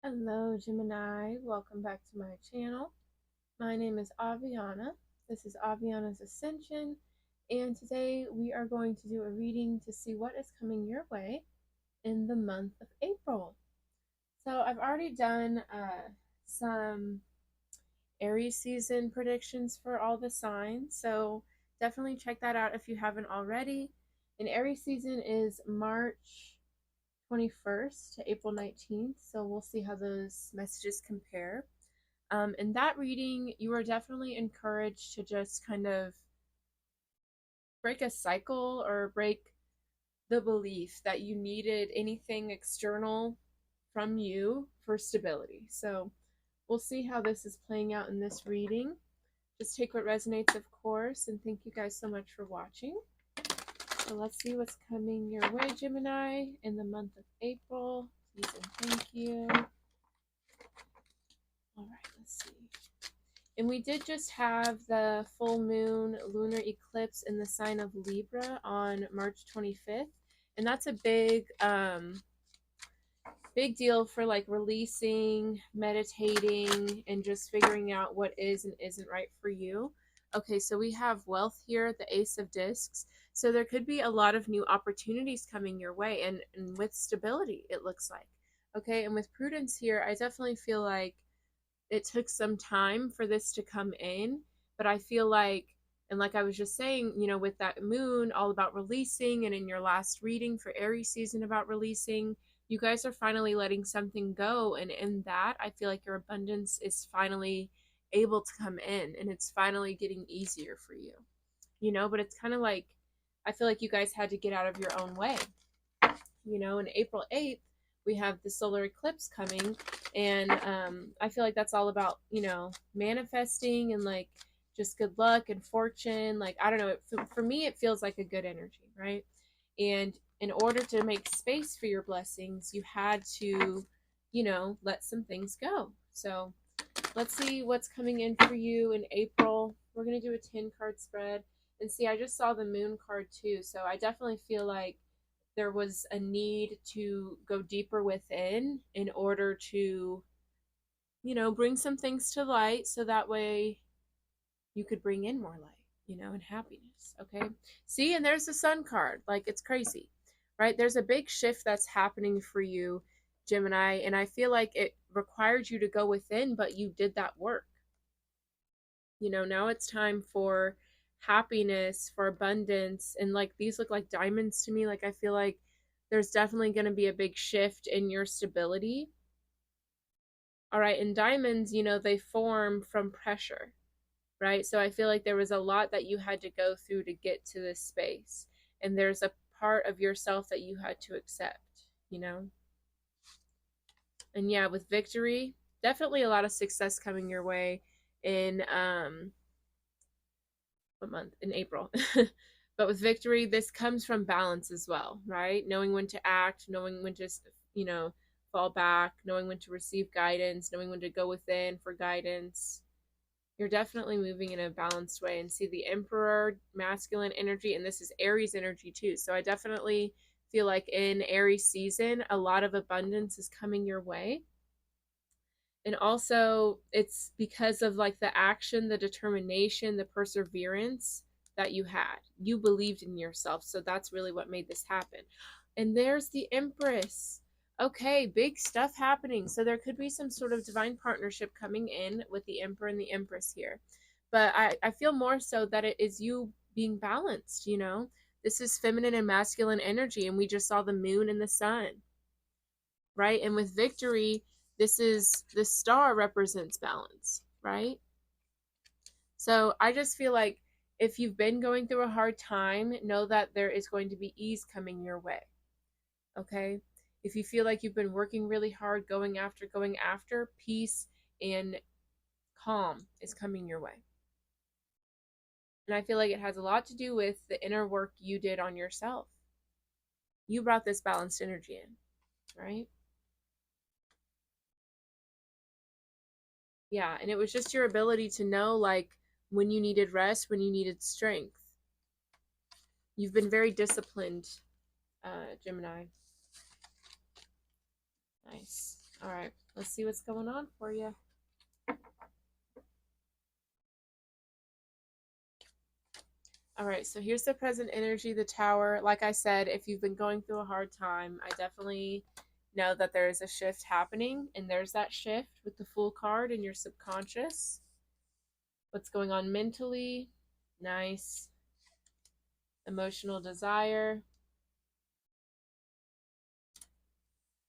Hello, Gemini. Welcome back to my channel. My name is Aviana. This is Aviana's Ascension, and today we are going to do a reading to see what is coming your way in the month of April. So I've already done some Aries season predictions for all the signs, so definitely check that out if you haven't already. And Aries season is March 21st to April 19th, so we'll see how those messages compare. In that reading, you are definitely encouraged to just kind of break a cycle or break the belief that you needed anything external from you for stability. So we'll see how this is playing out in this reading. Just take what resonates, of course, and thank you guys so much for watching. So let's see what's coming your way, Gemini, in the month of April. Please and thank you. All right, let's see. And we did just have the full moon lunar eclipse in the sign of Libra on March 25th. And that's a big deal for like releasing, meditating, and just figuring out what is and isn't right for you. Okay, so we have wealth here, the Ace of Discs. So there could be a lot of new opportunities coming your way and with stability, it looks like. Okay, and with prudence here, I definitely feel like it took some time for this to come in, but I feel like, and like I was just saying, with that moon all about releasing, and in your last reading for Aries season about releasing, you guys are finally letting something go. And in that, I feel like your abundance is finally able to come in and it's finally getting easier for you, but it's kind of like, I feel like you guys had to get out of your own way. In April 8th, we have the solar eclipse coming, and I feel like that's all about, manifesting and like just good luck and fortune. Like, I don't know, for me, it feels like a good energy, right? And in order to make space for your blessings, you had to, let some things go. So let's see what's coming in for you in April. We're going to do a 10 card spread. And see, I just saw the moon card too. So I definitely feel like there was a need to go deeper within in order to, bring some things to light so that way you could bring in more light, and happiness. Okay. See, and there's the sun card. Like, it's crazy, right? There's a big shift that's happening for you, Gemini. And I feel like it required you to go within, but you did that work. Now it's time for happiness, for abundance. And like, these look like diamonds to me. Like, I feel like there's definitely going to be a big shift in your stability. All right. And diamonds, they form from pressure, right? So I feel like there was a lot that you had to go through to get to this space. And there's a part of yourself that you had to accept. And yeah, with victory, definitely a lot of success coming your way in what month? In April. But with victory, this comes from balance as well, right? Knowing when to act, knowing when to, fall back, knowing when to receive guidance, knowing when to go within for guidance. You're definitely moving in a balanced way. And see the Emperor, masculine energy, and this is Aries energy too. So I definitely feel like in Aries season, a lot of abundance is coming your way. And also, it's because of like the action, the determination, the perseverance that you had. You believed in yourself. So that's really what made this happen. And there's the Empress. Okay, big stuff happening. So there could be some sort of divine partnership coming in with the Emperor and the Empress here. But I feel more so that it is you being balanced. This is feminine and masculine energy, and we just saw the moon and the sun, right? And with victory, the star represents balance, right? So I just feel like if you've been going through a hard time, know that there is going to be ease coming your way. Okay? If you feel like you've been working really hard, going after, peace and calm is coming your way. And I feel like it has a lot to do with the inner work you did on yourself. You brought this balanced energy in, right? Yeah, and it was just your ability to know like when you needed rest, when you needed strength. You've been very disciplined, Gemini. Nice. All right, let's see what's going on for you. All right, so here's the present energy, the Tower. Like I said, if you've been going through a hard time, I definitely know that there is a shift happening, and there's that shift with the Fool card in your subconscious. What's going on mentally? Nice. Emotional desire.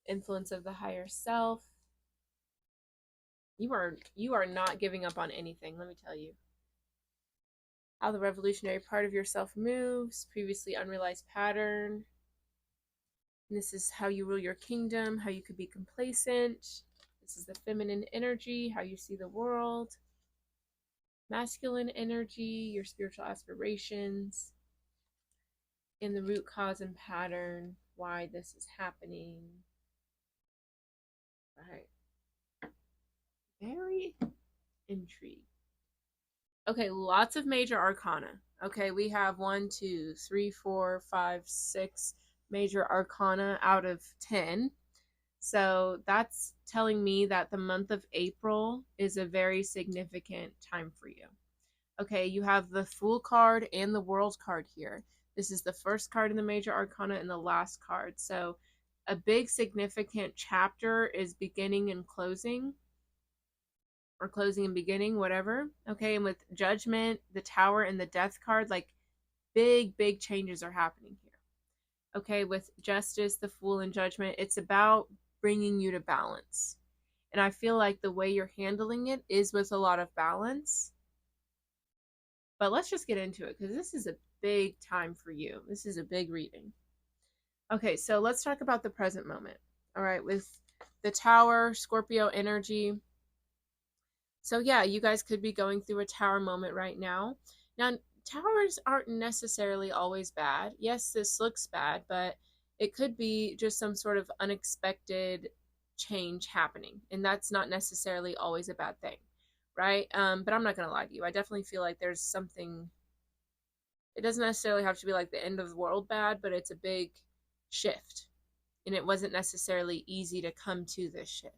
Influence of the higher self. You are not giving up on anything, let me tell you. How the revolutionary part of yourself moves, previously unrealized pattern. And this is how you rule your kingdom, how you could be complacent. This is the feminine energy, how you see the world. Masculine energy, your spiritual aspirations. And the root cause and pattern, why this is happening. All right. Very intrigued. Okay, lots of major arcana. Okay, we have 1, 2, 3, 4, 5, 6 major arcana out of 10. So that's telling me that the month of April is a very significant time for you. Okay, you have the Fool card and the World card here. This is the first card in the major arcana and the last card. So a big significant chapter is beginning and closing, or closing and beginning, whatever. Okay, and with Judgment, the Tower, and the Death card, like big changes are happening here. Okay, with Justice, the Fool, and Judgment, it's about bringing you to balance. And I feel like the way you're handling it is with a lot of balance. But let's just get into it, because this is a big time for you. This is a big reading. Okay, so let's talk about the present moment. All right, with the Tower, Scorpio energy. So yeah, you guys could be going through a Tower moment right now. Now, towers aren't necessarily always bad. Yes, this looks bad, but it could be just some sort of unexpected change happening, and that's not necessarily always a bad thing, right? But I'm not gonna lie to you. I definitely feel like there's something. It doesn't necessarily have to be like the end of the world bad, but it's a big shift, and it wasn't necessarily easy to come to this shift.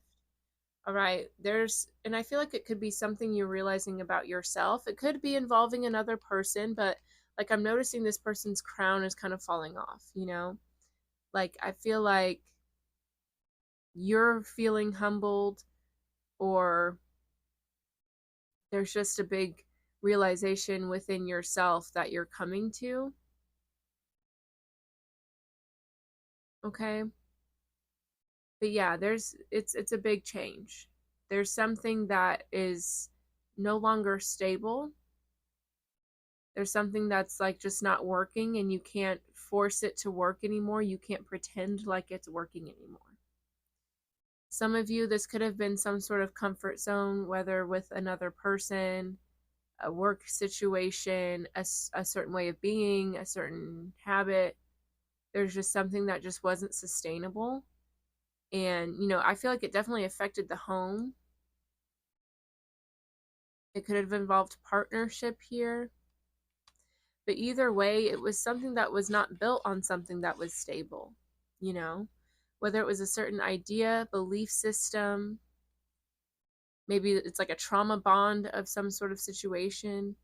All right, and I feel like it could be something you're realizing about yourself. It could be involving another person, but like I'm noticing this person's crown is kind of falling off, you know? Like I feel like you're feeling humbled, or there's just a big realization within yourself that you're coming to. Okay? But yeah, it's a big change. There's something that is no longer stable. There's something that's like just not working, and you can't force it to work anymore. You can't pretend like it's working anymore. Some of you, this could have been some sort of comfort zone, whether with another person, a work situation, a certain way of being, a certain habit. There's just something that just wasn't sustainable. And, I feel like it definitely affected the home. It could have involved partnership here. But either way, it was something that was not built on something that was stable, you know? Whether it was a certain idea, belief system, maybe it's like a trauma bond of some sort of situation,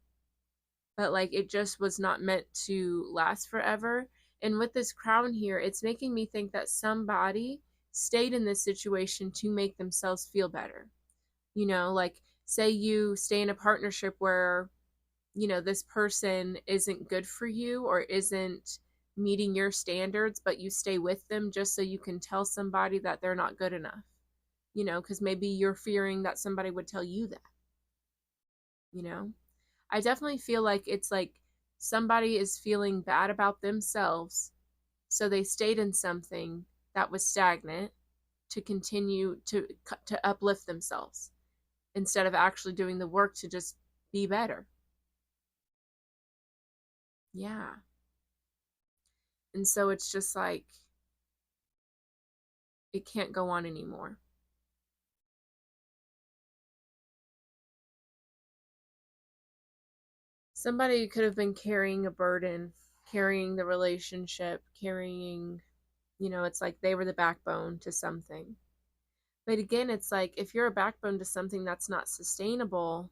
but like it just was not meant to last forever. And with this crown here, it's making me think that somebody stayed in this situation to make themselves feel better. Like say you stay in a partnership where this person isn't good for you or isn't meeting your standards, but you stay with them just so you can tell somebody that they're not good enough, because maybe you're fearing that somebody would tell you that, you know? I definitely feel like it's like somebody is feeling bad about themselves, so they stayed in something that was stagnant to continue to uplift themselves instead of actually doing the work to just be better. Yeah. And so it's just like it can't go on anymore. Somebody could have been carrying a burden, carrying the relationship, carrying, it's like they were the backbone to something. But again, it's like if you're a backbone to something that's not sustainable,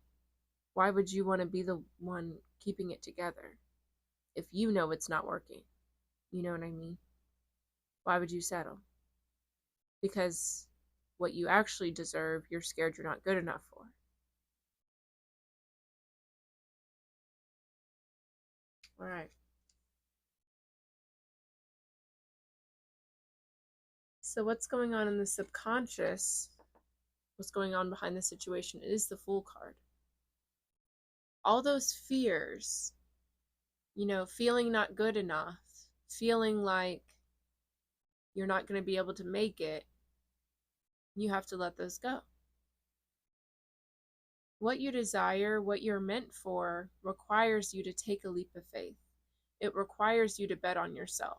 why would you want to be the one keeping it together if you know it's not working? You know what I mean? Why would you settle? Because what you actually deserve, you're scared you're not good enough for. All right. So, what's going on in the subconscious? What's going on behind the situation is the Fool card. All those fears, feeling not good enough, feeling like you're not going to be able to make it, you have to let those go. What you desire, what you're meant for, requires you to take a leap of faith. It requires you to bet on yourself.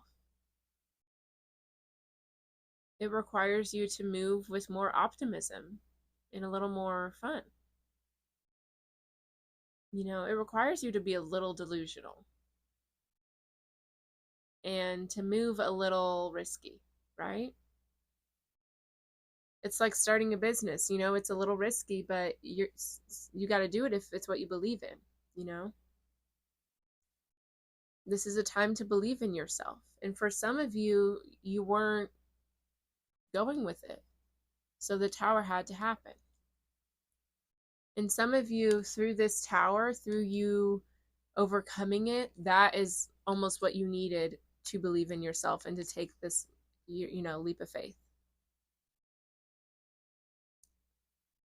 It requires you to move with more optimism and a little more fun. It requires you to be a little delusional and to move a little risky, right? It's like starting a business, it's a little risky, but you got to do it if it's what you believe in. This is a time to believe in yourself. And for some of you, you weren't going with it. So the tower had to happen. And some of you, through this tower, through you overcoming it, that is almost what you needed to believe in yourself and to take this, leap of faith.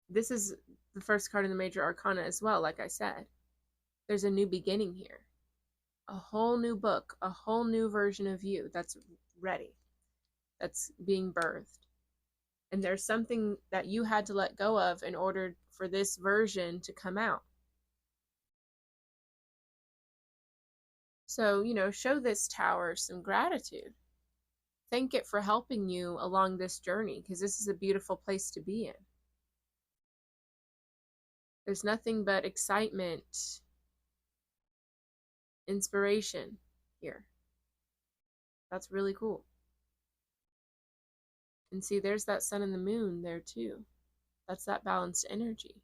This is the first card in the major arcana as well, like I said. There's a new beginning here. A whole new book, a whole new version of you that's ready, that's being birthed. And there's something that you had to let go of in order for this version to come out. So, show this tower some gratitude. Thank it for helping you along this journey, because this is a beautiful place to be in. There's nothing but excitement, inspiration here. That's really cool. And see, there's that sun and the moon there too. That's that balanced energy.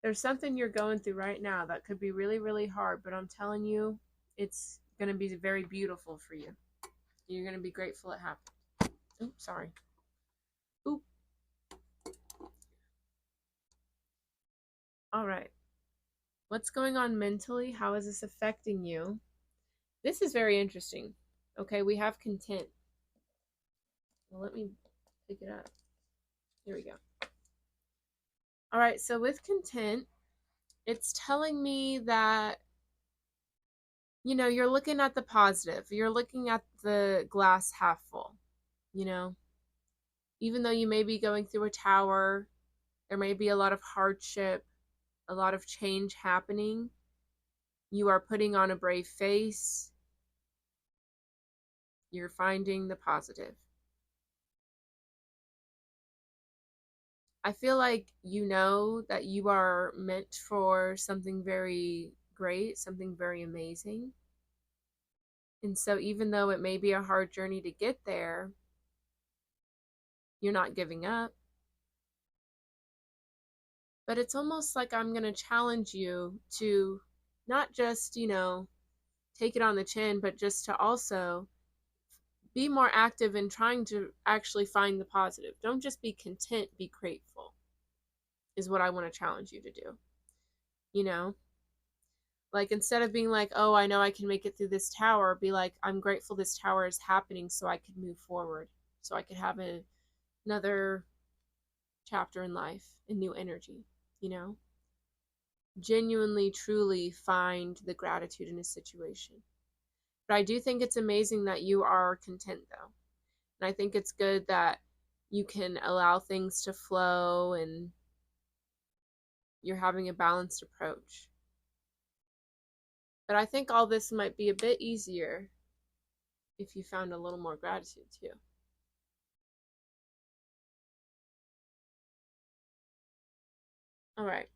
There's something you're going through right now that could be really, really hard, but I'm telling you, it's going to be very beautiful for you. You're going to be grateful it happened. Oops, sorry. Oop. All right. What's going on mentally? How is this affecting you? This is very interesting. Okay, we have content. Well, let me pick it up. Here we go. All right, so with content, it's telling me that, you're looking at the positive. You're looking at the glass half full, Even though you may be going through a tower, there may be a lot of hardship, a lot of change happening. You are putting on a brave face. You're finding the positive. I feel like you know that you are meant for something very great, something very amazing. And so even though it may be a hard journey to get there, you're not giving up. But it's almost like I'm going to challenge you to not just, take it on the chin, but just to also be more active in trying to actually find the positive. Don't just be content, be grateful, is what I want to challenge you to do. Like instead of being like, oh, I know I can make it through this tower, be like, I'm grateful this tower is happening so I could move forward, so I could have another chapter in life, a new energy, Genuinely, truly find the gratitude in a situation. But I do think it's amazing that you are content, though. And I think it's good that you can allow things to flow and you're having a balanced approach. But I think all this might be a bit easier if you found a little more gratitude, too. All right.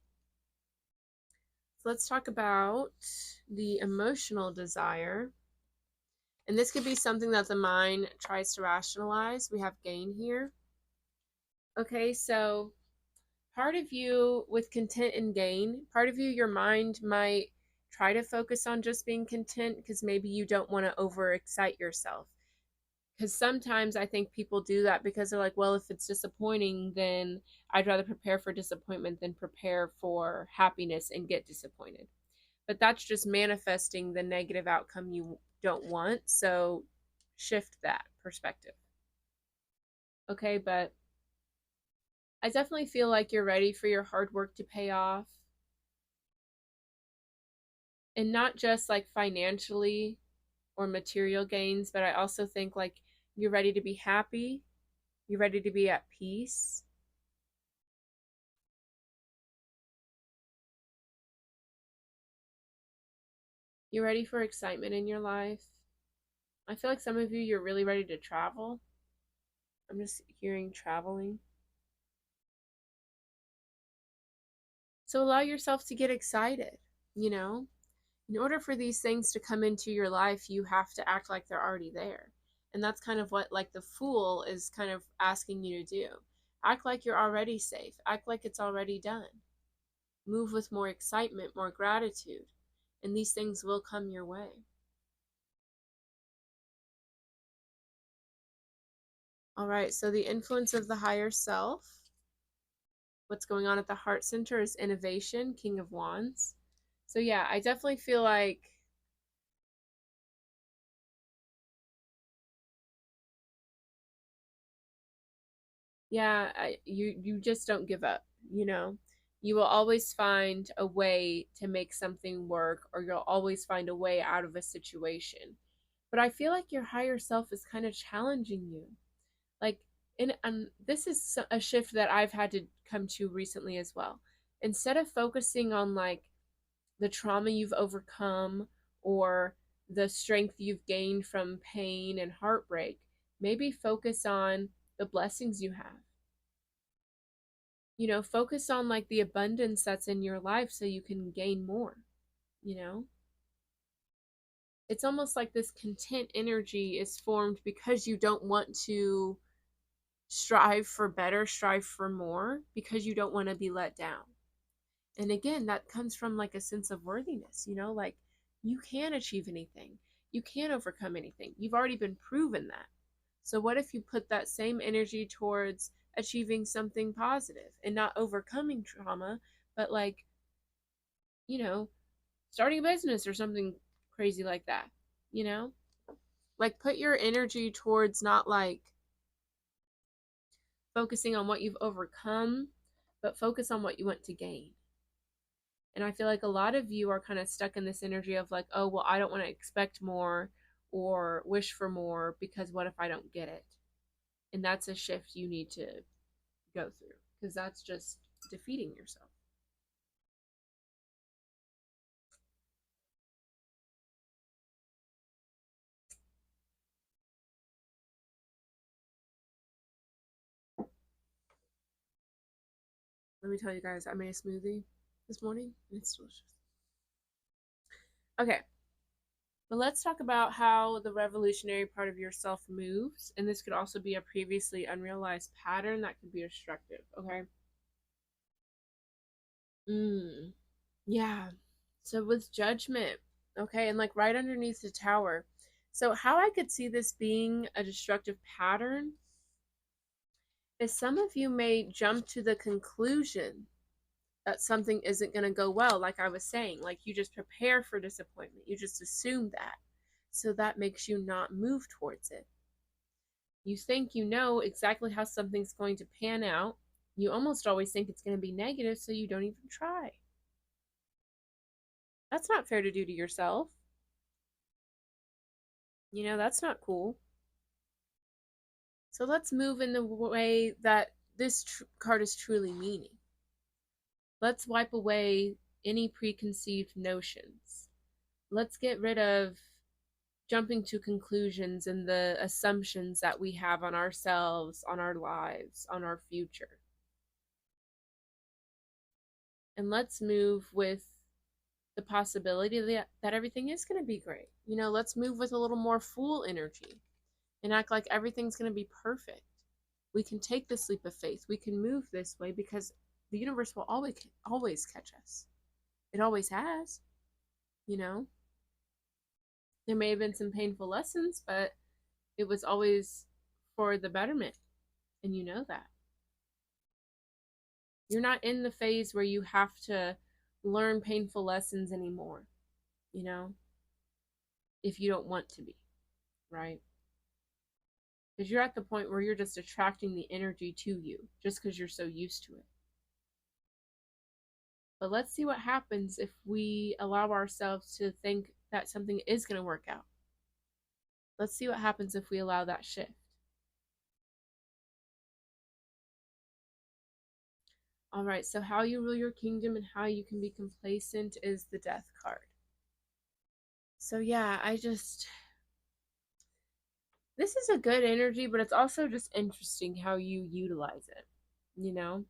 So let's talk about the emotional desire. And this could be something that the mind tries to rationalize. We have gain here. Okay, so part of you with content and gain, part of you, your mind might try to focus on just being content because maybe you don't want to overexcite yourself. Because sometimes I think people do that because they're like, well, if it's disappointing, then I'd rather prepare for disappointment than prepare for happiness and get disappointed. But that's just manifesting the negative outcome you don't want. So shift that perspective. Okay, but I definitely feel like you're ready for your hard work to pay off. And not just like financially or material gains, but I also think like you're ready to be happy, you're ready to be at peace. You're ready for excitement in your life. I feel like some of you, you're really ready to travel. I'm just hearing traveling. So allow yourself to get excited, you know? In order for these things to come into your life, you have to act like they're already there. And that's kind of what like the fool is kind of asking you to do. Act like you're already safe. Act like it's already done. Move with more excitement, more gratitude, and these things will come your way. All right, so the influence of the higher self. What's going on at the heart center is innovation, King of Wands. So yeah, I definitely feel like yeah, you just don't give up, you know. You will always find a way to make something work, or you'll always find a way out of a situation. But I feel like your higher self is kind of challenging you. Like and this is a shift that I've had to come to recently as well. Instead of focusing on like the trauma you've overcome or the strength you've gained from pain and heartbreak, maybe focus on the blessings you have. You know, focus on like the abundance that's in your life so you can gain more, you know? It's almost like this content energy is formed because you don't want to strive for better, strive for more, because you don't want to be let down. And again, that comes from like a sense of worthiness, you know, like you can achieve anything, you can overcome anything. You've already been proven that. So, what if you put that same energy towards achieving something positive and not overcoming trauma, but like, you know, starting a business or something crazy like that, you know? Like, put your energy towards not like focusing on what you've overcome, but focus on what you want to gain. And I feel like a lot of you are kind of stuck in this energy of like, oh, well, I don't want to expect more or wish for more because what if I don't get it? And that's a shift you need to go through because that's just defeating yourself. Let me tell you guys, I made a smoothie this morning and it's delicious. Okay, but let's talk about how the revolutionary part of yourself moves. And this could also be a previously unrealized pattern that could be destructive. Okay. Yeah. So with judgment, okay, and like right underneath the tower. So how I could see this being a destructive pattern is some of you may jump to the conclusion that something isn't going to go well, like I was saying, like you just prepare for disappointment. You just assume that. So that makes you not move towards it. You think you know exactly how something's going to pan out. You almost always think it's going to be negative, so you don't even try. That's not fair to do to yourself. You know, that's not cool. So let's move in the way that this card is truly meaning. Let's wipe away any preconceived notions. Let's get rid of jumping to conclusions and the assumptions that we have on ourselves, on our lives, on our future. And let's move with the possibility that everything is going to be great. You know, let's move with a little more fool energy and act like everything's going to be perfect. We can take this leap of faith. We can move this way because the universe will always catch us. It always has, you know. There may have been some painful lessons, but it was always for the betterment, and you know that. You're not in the phase where you have to learn painful lessons anymore, you know, if you don't want to be, right? Because you're at the point where you're just attracting the energy to you just because you're so used to it. But let's see what happens if we allow ourselves to think that something is going to work out. Let's see what happens if we allow that shift. All right, so how you rule your kingdom and how you can be complacent is the Death card. So yeah, this is a good energy, but it's also just interesting how you utilize it, you know?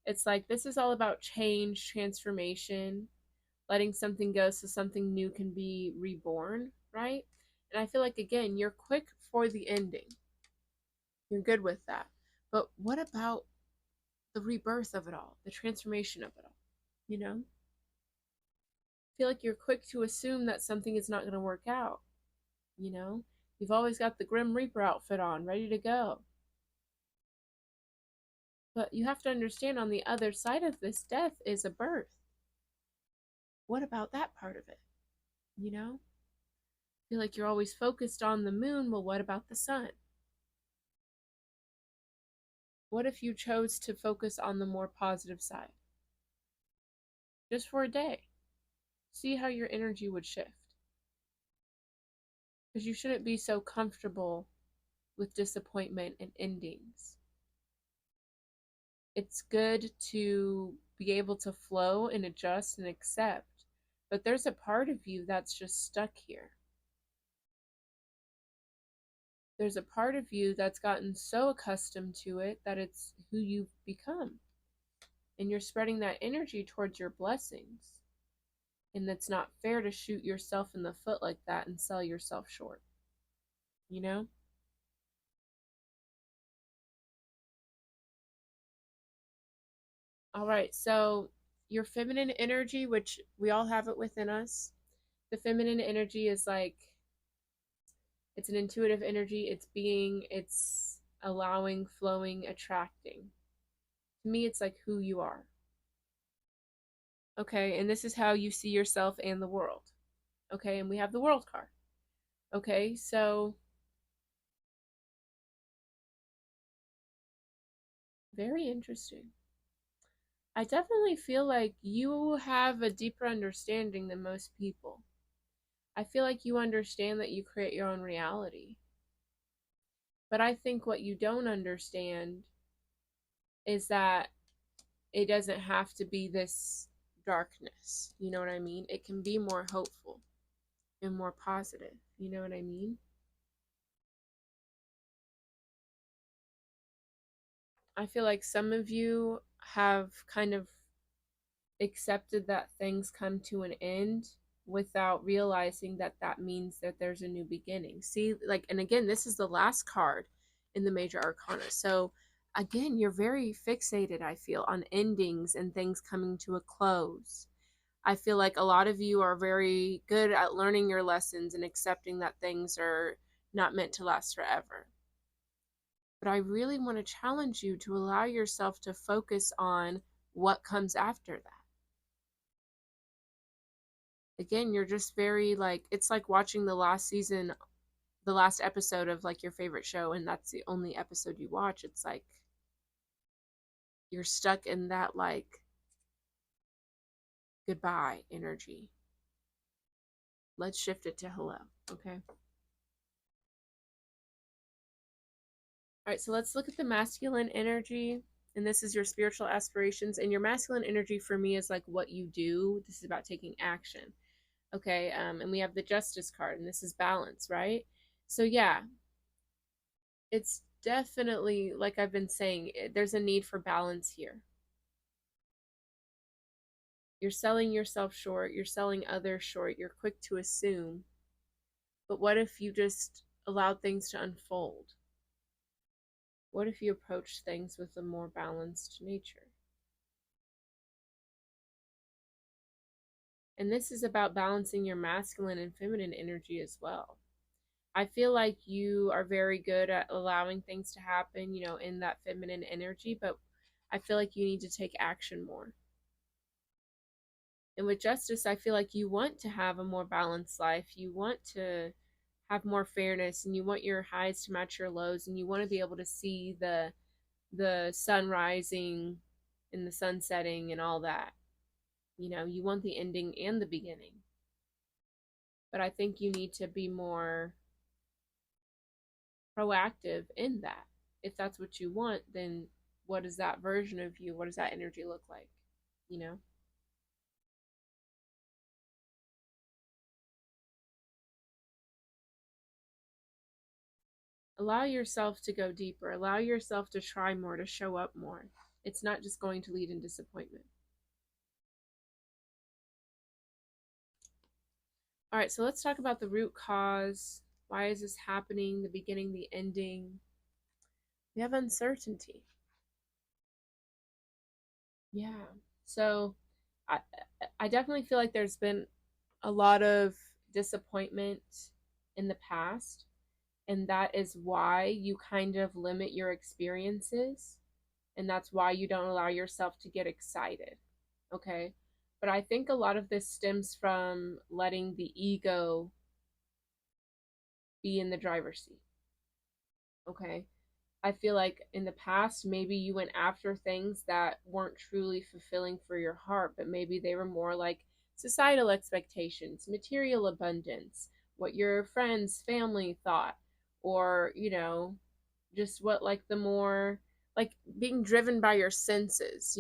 It's like this is all about change, transformation, letting something go so something new can be reborn, right? And I feel like, again, you're quick for the ending. You're good with that. But what about the rebirth of it all, the transformation of it all, you know? I feel like you're quick to assume that something is not going to work out, you know? You've always got the Grim Reaper outfit on, ready to go. But you have to understand on the other side of this death is a birth. What about that part of it? You know? I feel like you're always focused on the moon. Well, what about the sun? What if you chose to focus on the more positive side? Just for a day. See how your energy would shift. Because you shouldn't be so comfortable with disappointment and endings. It's good to be able to flow and adjust and accept, but there's a part of you that's just stuck here. There's a part of you that's gotten so accustomed to it that it's who you've become. And you're spreading that energy towards your blessings. And it's not fair to shoot yourself in the foot like that and sell yourself short. You know? All right, so your feminine energy, which we all have it within us, the feminine energy is like, it's an intuitive energy, it's being, it's allowing, flowing, attracting. To me, it's like who you are. Okay, and this is how you see yourself and the world. Okay, and we have the world card. Okay, so very interesting. I definitely feel like you have a deeper understanding than most people. I feel like you understand that you create your own reality. But I think what you don't understand is that it doesn't have to be this darkness. You know what I mean? It can be more hopeful and more positive. You know what I mean? I feel like some of you have kind of accepted that things come to an end without realizing that that means that there's a new beginning. See, like, and again, this is the last card in the major arcana. So, again, you're very fixated, I feel, on endings and things coming to a close. I feel like a lot of you are very good at learning your lessons and accepting that things are not meant to last forever. But I really want to challenge you to allow yourself to focus on what comes after that. Again, you're just very like, it's like watching the last season, the last episode of like your favorite show, and that's the only episode you watch. It's like you're stuck in that like goodbye energy. Let's shift it to hello, okay? All right, so let's look at the masculine energy. And this is your spiritual aspirations. And your masculine energy for me is like what you do. This is about taking action. Okay, and we have the justice card, and this is balance, right? So yeah, it's definitely, like I've been saying, there's a need for balance here. You're selling yourself short, you're selling others short, you're quick to assume. But what if you just allowed things to unfold? What if you approach things with a more balanced nature? And this is about balancing your masculine and feminine energy as well. I feel like you are very good at allowing things to happen, in that feminine energy, but I feel like you need to take action more. And with justice, I feel like you want to have a more balanced life. You want to have more fairness, and you want your highs to match your lows, and you want to be able to see the sun rising and the sun setting and all that. You want the ending and the beginning. But I think you need to be more proactive in that. If that's what you want, then what is that version of you? What does that energy look like? You know? Allow yourself to go deeper. Allow yourself to try more, to show up more. It's not just going to lead in disappointment. All right, so let's talk about the root cause. Why is this happening? The beginning, the ending. We have uncertainty. Yeah. So I I definitely feel like there's been a lot of disappointment in the past, and that is why you kind of limit your experiences, and that's why you don't allow yourself to get excited. Okay? But I think a lot of this stems from letting the ego be in the driver's seat. Okay? I feel like in the past, maybe you went after things that weren't truly fulfilling for your heart, but maybe they were more like societal expectations, material abundance, what your friends, family thought, or, just what like the more like being driven by your senses,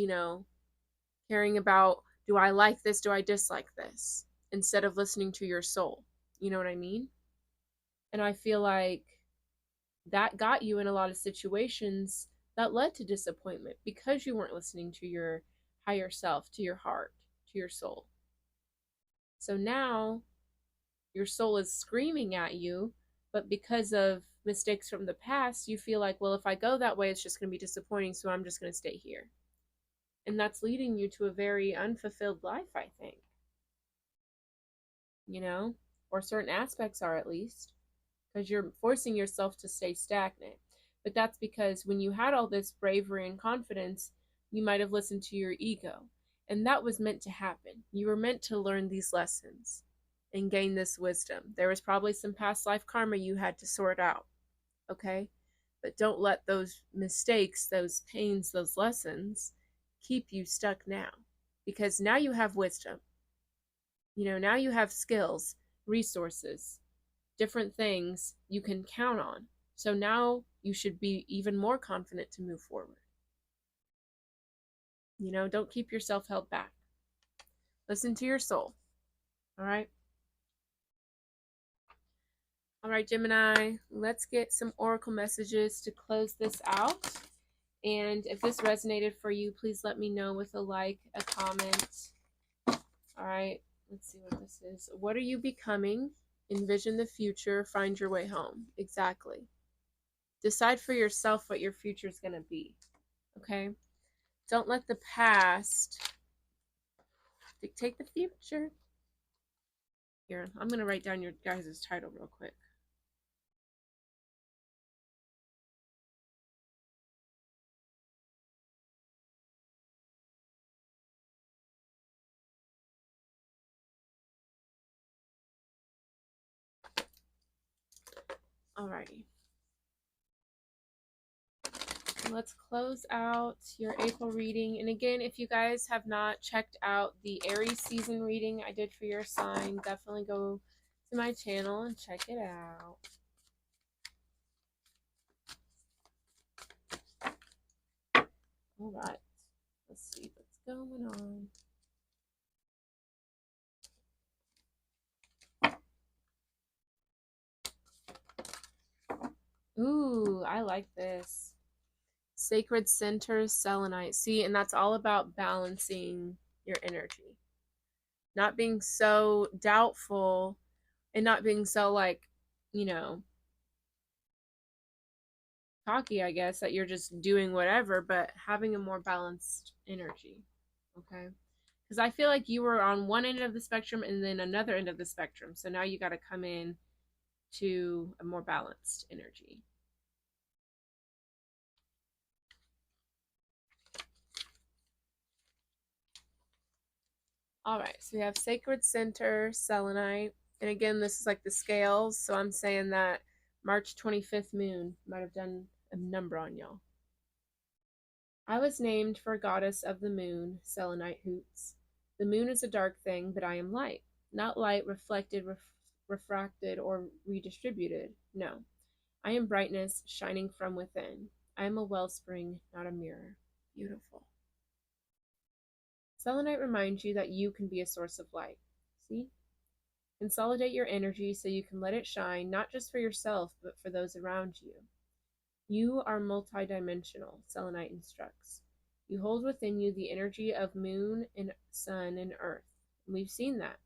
caring about, do I like this? Do I dislike this? Instead of listening to your soul. You know what I mean? And I feel like that got you in a lot of situations that led to disappointment because you weren't listening to your higher self, to your heart, to your soul. So now your soul is screaming at you, but because of mistakes from the past, you feel like, well, if I go that way, it's just going to be disappointing, so I'm just going to stay here. And that's leading you to a very unfulfilled life, I think. Or certain aspects are, at least, because you're forcing yourself to stay stagnant. But that's because when you had all this bravery and confidence, you might have listened to your ego. And that was meant to happen. You were meant to learn these lessons and gain this wisdom. There was probably some past life karma you had to sort out, okay? But don't let those mistakes, those pains, those lessons keep you stuck now. Because now you have wisdom. Now you have skills, resources, different things you can count on. So now you should be even more confident to move forward. Don't keep yourself held back. Listen to your soul. All right. All right, Gemini, let's get some oracle messages to close this out. And if this resonated for you, please let me know with a like, a comment. All right, let's see what this is. What are you becoming? Envision the future, find your way home. Exactly. Decide for yourself what your future is going to be. Okay? Don't let the past dictate the future. Here, I'm going to write down your guys' title real quick. Alrighty. Let's close out your April reading. And again, if you guys have not checked out the Aries season reading I did for your sign, definitely go to my channel and check it out. All right. Let's see what's going on. Ooh, I like this. Sacred Center Selenite. See, and that's all about balancing your energy. Not being so doubtful and not being so like, you know, cocky, I guess, that you're just doing whatever, but having a more balanced energy. Okay. Because I feel like you were on one end of the spectrum and then another end of the spectrum. So now you got to come in to a more balanced energy. All right, so we have Sacred Center, Selenite. And again, this is like the scales. So I'm saying that March 25th moon might have done a number on y'all. I was named for a goddess of the moon, Selenite hoots. The moon is a dark thing, but I am light. Not light reflected, refracted, or redistributed. No. I am brightness shining from within. I am a wellspring, not a mirror. Beautiful. Selenite reminds you that you can be a source of light. See? Consolidate your energy so you can let it shine, not just for yourself, but for those around you. You are multidimensional, Selenite instructs. You hold within you the energy of moon and sun and earth. We've seen that.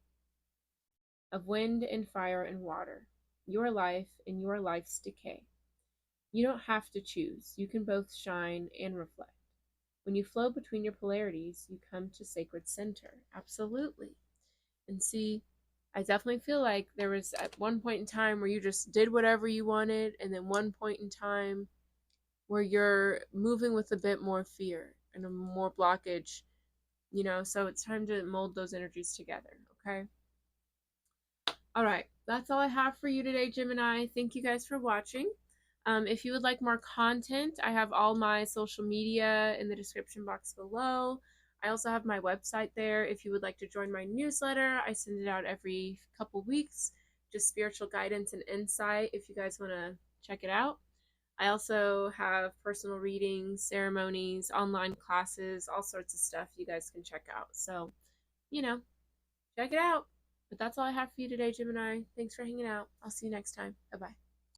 Of wind and fire and water. Your life and your life's decay. You don't have to choose. You can both shine and reflect. When you flow between your polarities, you come to sacred center. Absolutely. And see, I definitely feel like there was at one point in time where you just did whatever you wanted, and then one point in time where you're moving with a bit more fear and a more blockage, so it's time to mold those energies together, okay? All right, that's all I have for you today, Gemini. Thank you guys for watching. If you would like more content, I have all my social media in the description box below. I also have my website there. If you would like to join my newsletter, I send it out every couple weeks, just spiritual guidance and insight if you guys want to check it out. I also have personal readings, ceremonies, online classes, all sorts of stuff you guys can check out. So, you know, check it out. But that's all I have for you today, Gemini. Thanks for hanging out. I'll see you next time. Bye bye.